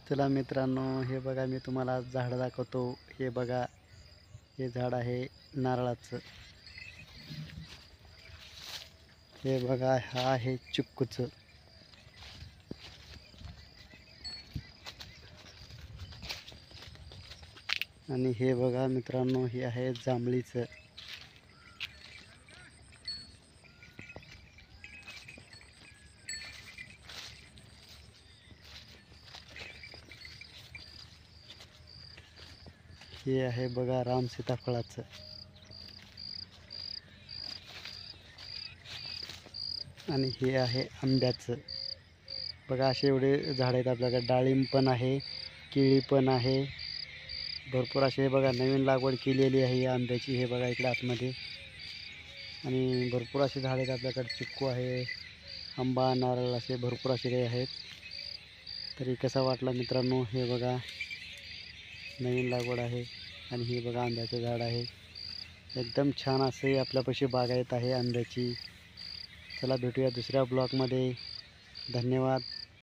चला मित्रांनो, हे बघा मी तुम्हाला झाड दाखवतो. हे बघा, हे झाड आहे नारळाचं. हे बघा, हा आहे चिक्कूचं. आणि हे बघा मित्रांनो, हे आहे जांभळीचं. हे आहे बघा राम सीताफळाचं. आणि हे आहे आंब्याचं. बघा असे एवढे झाड आहेत आपल्याकडे. डाळिंब पण आहे, केळी पण आहे, भरपूर असे बघा नवीन लागवड केलेली आहे या आंब्याची. हे बघा इकडे आतमध्ये. आणि भरपूर असे झाड आहेत आपल्याकडे. चिक्कू आहे, आंबा, नारळ असे भरपूर असे काही आहेत. तरी कसा वाटला मित्रांनो? हे बघा नवीन लागवड आहे. आणि हे बघा आंब्याचं झाड आहे. एकदम छान असे आपल्यापाशी बागायत आहे आंब्याची. चला भेटूया दुसऱ्या ब्लॉगमध्ये. धन्यवाद.